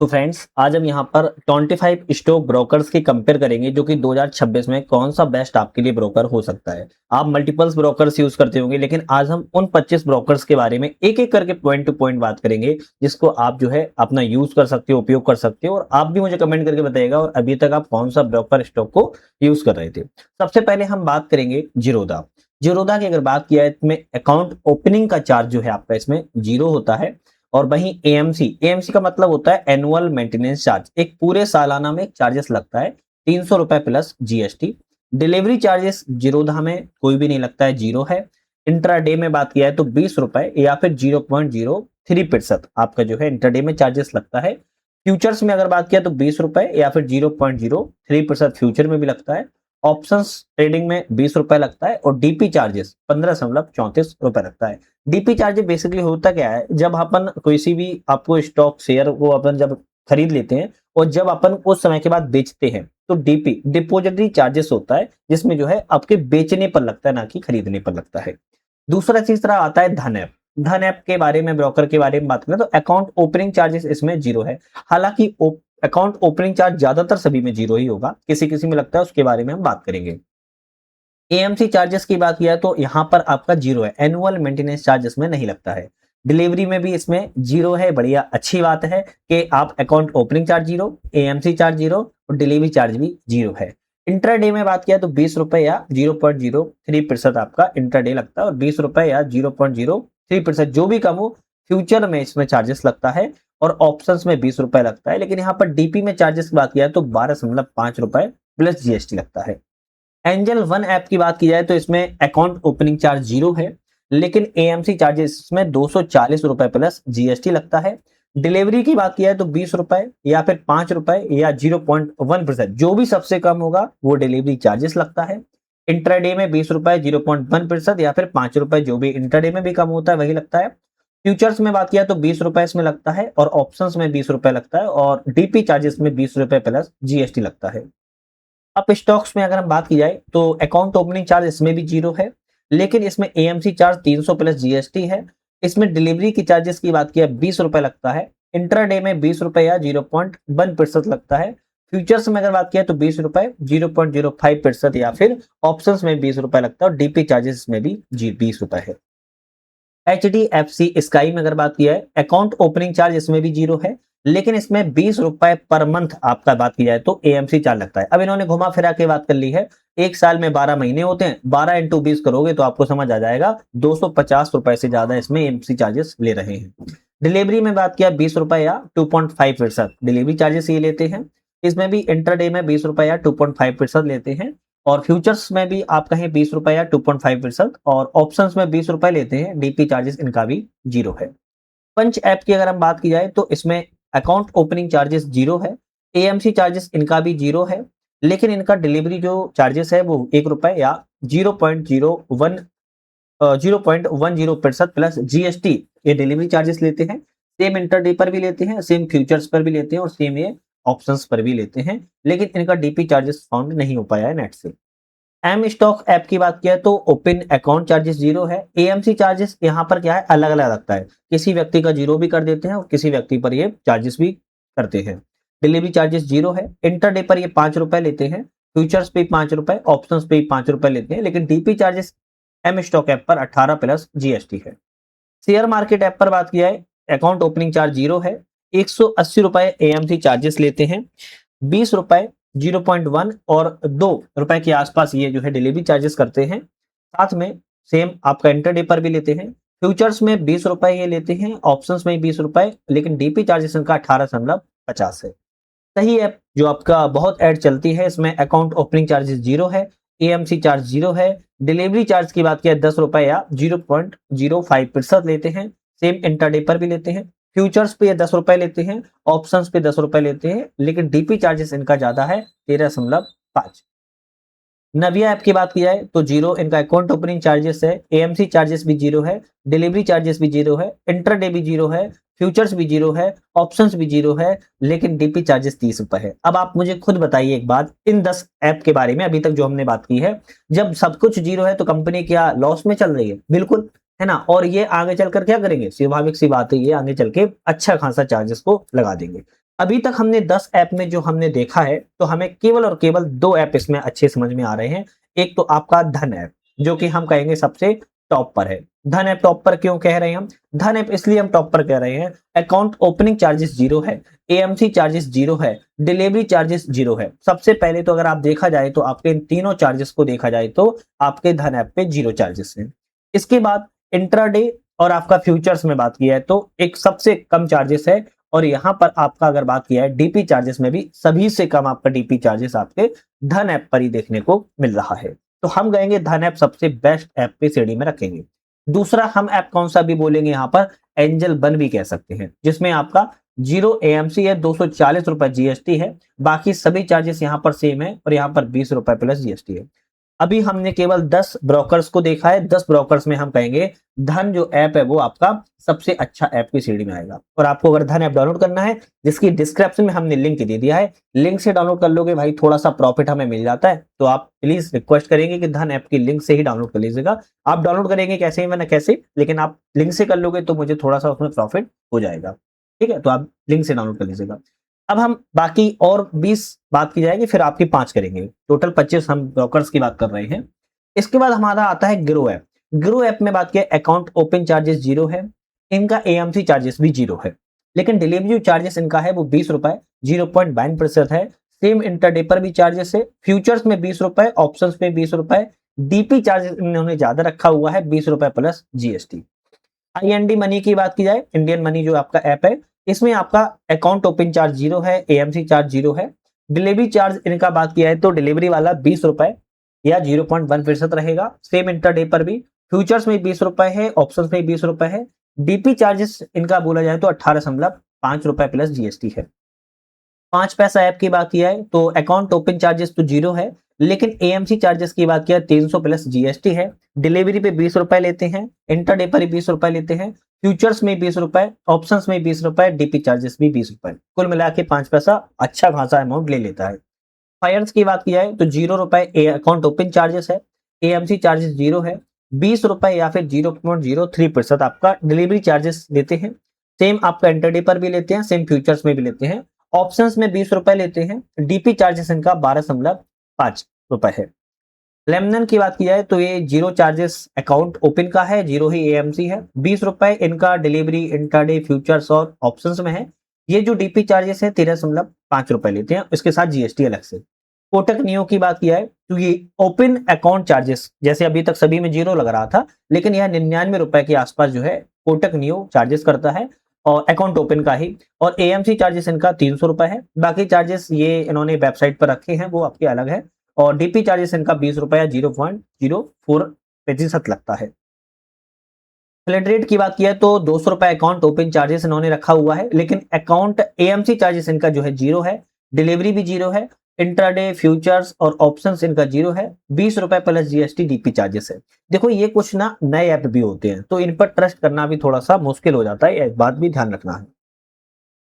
तो फ्रेंड्स आज हम यहाँ पर 25 स्टॉक ब्रोकर्स की कंपेयर करेंगे जो कि 2026 में कौन सा बेस्ट आपके लिए ब्रोकर हो सकता है। आप मल्टीपल्स ब्रोकर्स यूज करते होंगे लेकिन आज हम उन 25 ब्रोकर्स के बारे में एक एक करके पॉइंट टू पॉइंट बात करेंगे जिसको आप जो है अपना यूज कर सकते हो, उपयोग कर सकते हो। और आप भी मुझे कमेंट करके बताइएगा और अभी तक आप कौन सा ब्रोकर स्टॉक को यूज कर रहे थे। सबसे पहले हम बात करेंगे जीरोधा। जीरोधा की अगर बात किया है इसमें अकाउंट ओपनिंग का चार्ज जो है आपका इसमें जीरो होता है। और वहीं एएमसी एएमसी का मतलब होता है एनुअल मेंटेनेंस चार्ज, एक पूरे सालाना में चार्जेस लगता है 300 रुपए plus GST. Delivery charges Zerodha में कोई भी नहीं लगता है, जीरो है। इंट्राडे में बात किया है तो 20 रुपए या फिर 0.03% आपका जो है इंट्राडे में चार्जेस लगता है। फ्यूचर्स में अगर बात किया तो 20 रुपए या फिर 0.03% फ्यूचर में भी लगता है। ऑप्शंस ट्रेडिंग में 20 रुपए लगता है और डीपी चार्जेस 15.34 रुपए लगता है। डीपी चार्जेस बेसिकली होता क्या है, जब अपन किसी भी आपको स्टॉक शेयर को अपन जब खरीद लेते हैं और जब अपन उस समय के बाद बेचते हैं तो डीपी डिपोजिटरी चार्जेस होता है जिसमें जो है आपके बेचने पर लगता है ना कि खरीदने पर लगता है। दूसरा तीसरा आता है धन ऐप। धन ऐप के बारे में, ब्रोकर के बारे में बात करें तो अकाउंट ओपनिंग चार्जेस इसमें जीरो है। हालांकि अकाउंट ओपनिंग चार्ज ज्यादातर सभी में जीरो ही होगा, किसी किसी में लगता है, उसके बारे में हम बात करेंगे। एएमसी चार्जेस की बात किया तो यहाँ पर आपका जीरो है, एनुअल मेंटेनेंस चार्ज इसमें नहीं लगता है। डिलीवरी में भी इसमें जीरो है, बढ़िया अच्छी बात है कि आप account opening charge zero, AMC charge zero और डिलीवरी चार्ज भी जीरो है। इंट्राडे में बात किया तो 20 रुपए या 0.03% आपका इंट्राडे लगता है और 20 रुपए या 0.03% जो भी कम हो फ्यूचर में इसमें चार्जेस लगता है। और ऑप्शंस में 20 रुपए लगता है, लेकिन यहाँ पर डीपी में चार्जेस की बात किया तो 12.5 रुपए प्लस जीएसटी लगता है। एंजल वन ऐप की बात की जाए तो इसमें अकाउंट ओपनिंग चार्ज जीरो है, लेकिन एएमसी चार्जेस इसमें 240 रुपए प्लस जीएसटी लगता है। डिलीवरी की बात की जाए तो 20 रुपए या फिर 5 रुपए या 0.1%, जो भी सबसे कम होगा वो डिलीवरी चार्जेस लगता है। इंट्राडे में 20 रुपए 0.1% या फिर 5 रुपए, जो भी इंट्राडे में भी कम होता है वही लगता है। फ्यूचर्स में बात किया तो 20 रुपए इसमें लगता है और ऑप्शंस में 20 रुपए लगता है और डीपी चार्जेस में 20 रुपए प्लस जीएसटी लगता है। अब स्टॉक्स में अगर हम बात की जाए तो अकाउंट ओपनिंग चार्ज इसमें भी जीरो है, लेकिन इसमें एएमसी चार्ज 300 प्लस जीएसटी है। इसमें डिलीवरी की चार्जेस की बात किया 20 रुपए लगता है। इंट्राडे में 20 रुपए या 0.1% लगता है। फ्यूचर्स में अगर बात किया तो 20 रुपए 0.05% या फिर ऑप्शंस में 20 रुपए लगता है और डीपी चार्जेस में भी 20 रुपए है। एचडीएफसी स्काई में अगर बात किया है अकाउंट ओपनिंग चार्ज इसमें भी जीरो है, लेकिन इसमें 20 रुपए पर मंथ आपका बात की जाए तो एएमसी चार्ज लगता है। अब इन्होंने घुमा फिरा के बात कर ली है, एक साल में 12 महीने होते हैं, 12 इंटू 20 करोगे तो आपको समझ आ जाएगा 250 रुपए से ज्यादा इसमें एएमसी चार्जेस ले रहे हैं। डिलीवरी में बात किया 20 रुपए या 2.5% डिलीवरी चार्जेस ये लेते हैं। इसमें भी इंटरडे में 20 रुपए या 2.5% लेते हैं और फ्यूचर्स में भी आप कहें 20 रुपए या 2.5% और ऑप्शंस में 20 रुपए लेते हैं। डीपी चार्जेस इनका भी जीरो है। पंच ऐप की अगर हम बात की जाए तो इसमें अकाउंट ओपनिंग चार्जेस जीरो है, एएमसी चार्जेस इनका भी जीरो है, लेकिन इनका डिलीवरी जो चार्जेस है वो 1 रुपए या 0.10% प्लस जीएसटी ये डिलीवरी चार्जेस लेते हैं। सेम इंटरडे पर भी लेते हैं, सेम फ्यूचर्स पर भी लेते हैं और सेम ये ऑप्शंस पर भी लेते हैं, लेकिन इनका डीपी चार्जेस फाउंड नहीं हो पाया है नेट से। एम स्टॉक ऐप की बात किया तो ओपन अकाउंट चार्जेस जीरो है। एएमसी चार्जेस यहाँ पर क्या है, अलग अलग लगता है, किसी व्यक्ति का जीरो भी कर देते हैं और किसी व्यक्ति पर ये चार्जेस भी करते हैं। डिलीवरी चार्जेस जीरो है। इंटरडे पर ये 5 रुपए लेते हैं, फ्यूचर्स पे 5 रुपए, ऑप्शंस पे 5 रुपए लेते हैं, लेकिन DP charges M stock app पर 18 प्लस जीएसटी है। शेयर मार्केट ऐप पर बात किया है अकाउंट ओपनिंग चार्ज जीरो है, 180 रुपए एएमसी चार्जेस लेते हैं, 20 रुपए 0.1 और 2 रुपए के आसपास ये जो है डिलीवरी चार्जेस करते हैं। साथ में सेम आपका इंटरडे पर भी लेते हैं। फ्यूचर्स में 20 रुपए ये लेते हैं, ऑप्शंस में 20 रुपए, लेकिन डीपी चार्जेस इनका 18.50 है। सही ऐप जो आपका बहुत ऐड चलती है, इसमें अकाउंट ओपनिंग चार्जेस जीरो है, एएमसी चार्ज जीरो है। डिलीवरी चार्ज की बात किया 10 रुपए या 0.05% लेते हैं, सेम इंटरडे पर भी लेते हैं। फ्यूचर्स पे ये 10 रुपए लेते हैं, ऑप्शंस पे 10 रुपए लेते हैं, लेकिन डीपी चार्जेस इनका ज्यादा है 13.5। नविया ऐप की बात की जाए तो जीरो इनका अकाउंट ओपनिंग चार्जेस है, एएमसी चार्जेस भी जीरो है, डिलीवरी चार्जेस भी जीरो है, इंटरडे भी जीरो है, फ्यूचर्स भी जीरो है, ऑप्शंस भी जीरो है, लेकिन डीपी चार्जेस 30 रुपए है। अब आप मुझे खुद बताइए एक बात, इन 10 ऐप के बारे में अभी तक जो हमने बात की है, जब सब कुछ जीरो है तो कंपनी क्या लॉस में चल रही है? बिल्कुल, है ना। और ये आगे चलकर क्या करेंगे? स्वाभाविक सी बात है, ये आगे चल के अच्छा खासा चार्जेस को लगा देंगे। अभी तक हमने 10 ऐप में जो हमने देखा है, तो हमें केवल और केवल 2 ऐप इसमें अच्छे समझ में आ रहे हैं। एक तो आपका धन ऐप, जो कि हम कहेंगे सबसे टॉप पर है। धन ऐप टॉप पर क्यों कह रहे हैं हम? धन ऐप इसलिए हम टॉप पर कह रहे हैं, अकाउंट ओपनिंग चार्जेस 0 है, एएमसी चार्जेस 0 है, डिलीवरी चार्जेस 0 है। सबसे पहले तो अगर आप देखा जाए तो आपके इन तीनों चार्जेस को देखा जाए तो आपके धन ऐप पे 0 चार्जेस हैं। इसके बाद इंट्राडे और आपका फ्यूचर्स में बात किया है तो एक सबसे कम चार्जेस है, और यहाँ पर आपका अगर बात किया है डीपी चार्जेस में भी सभी से कम आपका डीपी चार्जेस आपके धन ऐप पर ही देखने को मिल रहा है। तो हम कहेंगे धन ऐप सबसे बेस्ट ऐप पे श्रेणी में रखेंगे। दूसरा हम ऐप कौन सा भी बोलेंगे यहाँ पर, एंजल वन भी कह सकते हैं, जिसमें आपका 0 एएमसी है, 240 रुपए जीएसटी है, बाकी सभी चार्जेस यहाँ पर सेम है और यहाँ पर 20 रुपए प्लस जीएसटी है। अभी हमने केवल 10 ब्रोकर्स को देखा है। 10 ब्रोकर्स में हम कहेंगे धन जो ऐप है वो आपका सबसे अच्छा ऐप की श्रेणी में आएगा। और आपको अगर धन ऐप डाउनलोड करना है, जिसकी डिस्क्रिप्शन में हमने लिंक दे दिया है, लिंक से डाउनलोड कर लोगे भाई, थोड़ा सा प्रॉफिट हमें मिल जाता है। तो आप प्लीज रिक्वेस्ट करेंगे कि धन ऐप की लिंक से ही डाउनलोड कर लीजिएगा। आप डाउनलोड करेंगे कैसे ही मैंने कैसे, लेकिन आप लिंक से कर लोगे तो मुझे थोड़ा सा उसमें प्रॉफिट हो जाएगा। ठीक है, तो आप लिंक से डाउनलोड कर लीजिएगा। अब हम बाकी और 20 बात की जाएगी, फिर आपकी 5 करेंगे। टोटल 25 हम ब्रोकर्स की बात कर रहे हैं। इसके बाद हमारा आता है ग्रो ऐप। ग्रो ऐप में बात किया, अकाउंट ओपन चार्जेस 0 है, इनका एएमसी चार्जेस भी 0 है, लेकिन डिलीवरी चार्जेस इनका है वो 20 रुपए, 0.9% है। सेम इंटरडे पर भी चार्जेस है, फ्यूचर्स में 20 रुपए, ऑप्शंस में 20 रुपए, डीपी चार्जेस इन्होंने ज्यादा रखा हुआ है, 20 रुपए प्लस जीएसटी। आईएनडी मनी की बात की जाए, इंडियन मनी जो आपका ऐप है, इसमें आपका अकाउंट ओपन चार्ज 0 है, एएमसी चार्ज 0 है। डिलीवरी चार्ज इनका बात किया है तो डिलीवरी वाला 20 रुपए या 0.1% रहेगा। सेम इंटरडे पर भी फ्यूचर्स में 20 रुपए है, ऑप्शंस में 20 रुपए है। डीपी चार्जेस इनका बोला जाए तो 18.5 रुपए प्लस जीएसटी है। 5 पैसा ऐप की बात किया है तो अकाउंट ओपन चार्जेस तो 0 है, लेकिन एएमसी चार्जेस की बात किया 300 प्लस जीएसटी है। डिलीवरी पे 20 रुपए लेते हैं, इंटरडे पर ही 20 रुपए लेते हैं, फ्यूचर्स में 20 रुपए, ऑप्शंस में 20 रुपए, डीपी चार्जेस भी 20 रुपए। कुल मिला के 5 पैसा अच्छा खासा अमाउंट ले लेता है। फायर्स की बात किया है तो 0 रुपए अकाउंट ओपन चार्जेस है, एएमसी चार्जेस 0 है, 20 रुपए या फिर 0.03% आपका डिलीवरी चार्जेस लेते हैं। सेम आपका इंटरडे पर भी लेते हैं, सेम फ्यूचर्स में भी लेते हैं, ऑप्शंस में 20 रुपए लेते हैं। डीपी चार्जेस इनका 12.5 रुपए है। लेमनन की बात की जाए तो ये 0 चार्जेस अकाउंट ओपन का है, 0 ही एएमसी है, 20 रुपए इनका डिलीवरी इंटरडे फ्यूचर्स और ऑप्शंस में है। ये जो डीपी चार्जेस है 13.5 रुपए लेते हैं, उसके साथ जीएसटी अलग से। कोटक नियो की बात किया है तो ये ओपन अकाउंट चार्जेस, जैसे अभी तक सभी में 0 लग रहा था, लेकिन यह 99 रुपए के आसपास जो है कोटक नियो चार्जेस करता है, और अकाउंट ओपन का ही। और एएमसी चार्जेस इनका 300 रुपए है, बाकी चार्जेस ये इन्होंने वेबसाइट पर रखे हैं वो आपके अलग है। और डीपी चार्जेस इनका 20 रुपए या 0.04% लगता है। फ्लैट रेट की बात किया तो 200 रुपए अकाउंट ओपन चार्जेस इन्होंने रखा हुआ है, लेकिन अकाउंट एएमसी चार्जेस इनका जो है 0 है, डिलीवरी भी 0 है, इंट्राडे फ्यूचर्स और ऑप्शंस इनका 0 है, 20 रुपए प्लस जीएसटी डीपी चार्जेस है। देखो ये कुछ ना नए ऐप भी होते हैं तो इन पर ट्रस्ट करना भी थोड़ा सा मुश्किल हो जाता है, एक बात भी ध्यान रखना है।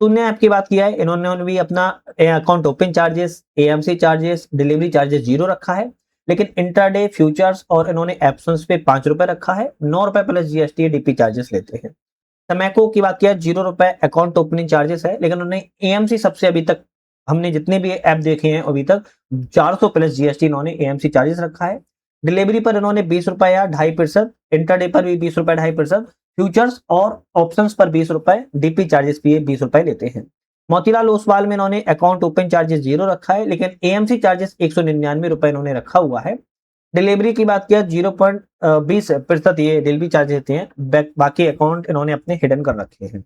शून्य ऐप की बात किया है, इन्होंने भी अपना account open charges, AMC charges, delivery charges 0 रखा है, लेकिन इंट्राडे फ्यूचर्स और इन्होंने ऑप्शंस पे 5 रुपए रखा है, 9 रुपए प्लस जीएसटी डीपी चार्जेस लेते हैं। टमैको की बात किया 0 रुपए अकाउंट ओपनिंग चार्जेस है, लेकिन उन्होंने एएमसी सबसे अभी तक हमने जितने भी ऐप देखे हैं अभी तक 400 प्लस जीएसटी इन्होंने एएमसी चार्जेस रखा है। डिलीवरी पर इन्होंने 20 रुपए या 2.5%, इंटरडे पर भी 20 रुपए 2.5%, फ्यूचर्स और ऑप्शंस पर 20 रुपए, डीपी चार्जेस भी 20 रुपए लेते हैं। मोतीलाल ओसवाल में इन्होंने अकाउंट ओपन चार्जेस 0 रखा है, लेकिन एएमसी चार्जेस 199 रुपए इन्होंने रखा हुआ है। डिलीवरी की बात किया 0.20% ये डिलीवरी चार्ज देते हैं, बाकी अकाउंट इन्होंने अपने हिडन कर रखे हैं।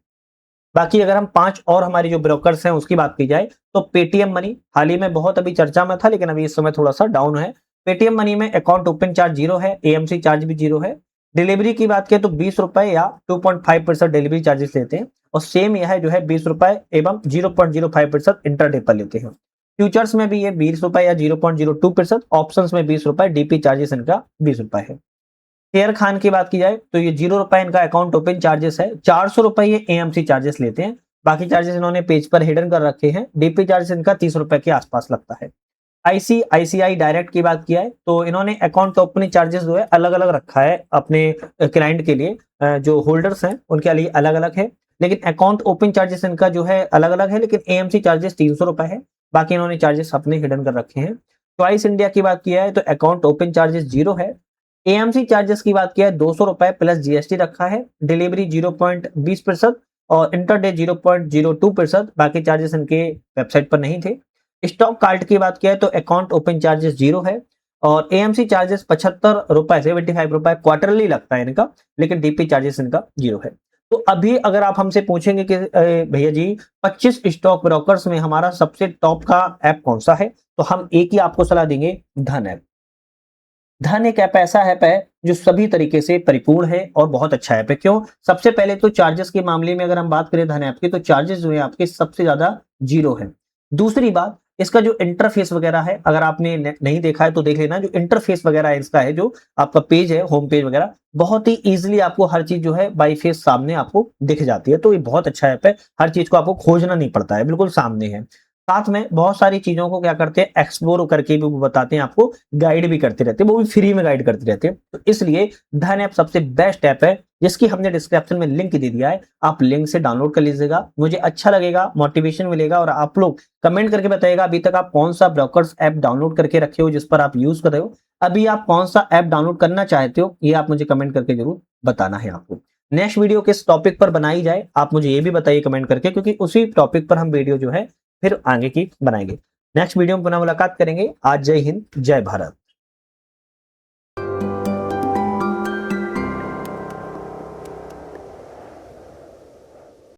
बाकी अगर हम 5 और हमारी जो ब्रोकर्स हैं उसकी बात की जाए तो पेटीएम मनी हाल ही में बहुत अभी चर्चा में था, लेकिन अभी इस समय थोड़ा सा डाउन है। पेटीएम मनी में अकाउंट ओपन चार्ज 0 है, एएमसी चार्ज भी 0 है। डिलीवरी की बात करें तो 20 रुपए या 2.5% डिलीवरी चार्जेस लेते हैं, और सेम यह है जो है 20 रुपए एवं 0.05% इंटरडे पर लेते हैं। फ्यूचर्स में भी ये 20 रुपए या 0.02%, ऑप्शंस में 20 रुपए, डीपी चार्जेस इनका 20 रुपए है। शेयर खान की बात की जाए तो ये 0 रुपए इनका अकाउंट ओपन चार्जेस है, 400 रुपए ये एएमसी चार्जेस लेते हैं, बाकी चार्जेस इन्होंने पेज पर हिडन कर रखे हैं। डीपी चार्जेस इनका 30 रुपए के आसपास लगता है। आईसीआईसीआई डायरेक्ट की बात किया है तो इन्होंने अकाउंट ओपनिंग चार्जेस जो है अलग अलग रखा है अपने क्लाइंट के लिए, जो होल्डर्स हैं उनके लिए अलग अलग है। लेकिन अकाउंट ओपन चार्जेस इनका जो है अलग अलग है, लेकिन एएमसी चार्जेस 300 रुपए है। बाकी इन्होंने चार्जेस अपने हिडन कर रखे हैं। चॉइस इंडिया की बात किया है तो अकाउंट ओपन चार्जेस 0 है। एएमसी चार्जेस की बात किया है 200 रुपए प्लस जीएसटी रखा है। डिलीवरी 0.20% और इंटरडे 0.02%। बाकी चार्जेस इनके वेबसाइट पर नहीं थे। स्टॉक कार्ड की बात किया है तो अकाउंट ओपन चार्जेस 0 है और एएमसी चार्जेस 75 रुपए से 75 रुपए क्वार्टरली लगता है इनका, लेकिन डीपी चार्जेस इनका 0 है। तो अभी अगर आप हमसे पूछेंगे कि भैया जी 25 स्टॉक ब्रोकर्स में हमारा सबसे टॉप का ऐप कौन सा है, तो हम एक ही आपको सलाह देंगे, धन ऐप। धन एक ऐप ऐसा ऐप है जो सभी तरीके से परिपूर्ण है और बहुत अच्छा ऐप है। क्यों? सबसे पहले तो चार्जेस के मामले में अगर हम बात करें धन ऐप की, तो चार्जेस जो है आपके सबसे ज्यादा 0 है। दूसरी बात, इसका जो इंटरफेस वगैरह है, अगर आपने नहीं देखा है तो देख लेना। जो इंटरफेस वगैरह है इसका है, जो आपका पेज है, होम पेज वगैरह, बहुत ही इजीली आपको हर चीज जो है बाई फेस सामने आपको दिख जाती है। तो ये बहुत अच्छा ऐप है, हर चीज को आपको खोजना नहीं पड़ता है, बिल्कुल सामने है। साथ में बहुत सारी चीजों को क्या करते हैं, एक्सप्लोर करके भी वो बताते हैं, आपको गाइड भी करते रहते हैं, वो भी फ्री में गाइड करते रहते हैं। तो इसलिए धन ऐप सबसे बेस्ट ऐप है, जिसकी हमने डिस्क्रिप्शन में लिंक दे दिया है। आप लिंक से डाउनलोड कर लीजिएगा, मुझे अच्छा लगेगा, मोटिवेशन मिलेगा। और आप लोग कमेंट करके बताइएगा अभी तक आप कौन सा ब्रोकर्स ऐप डाउनलोड करके रखे हो जिस पर आप यूज कर रहे हो। अभी आप कौन सा ऐप डाउनलोड करना चाहते हो, ये आप मुझे कमेंट करके जरूर बताना है आपको। नेक्स्ट वीडियो किस टॉपिक पर बनाई जाए, आप मुझे ये भी बताइए कमेंट करके, क्योंकि उसी टॉपिक पर हम वीडियो जो है फिर आगे की बनाएंगे। नेक्स्ट वीडियो में पुनः मुलाकात करेंगे। आज जय हिंद, जय भारत।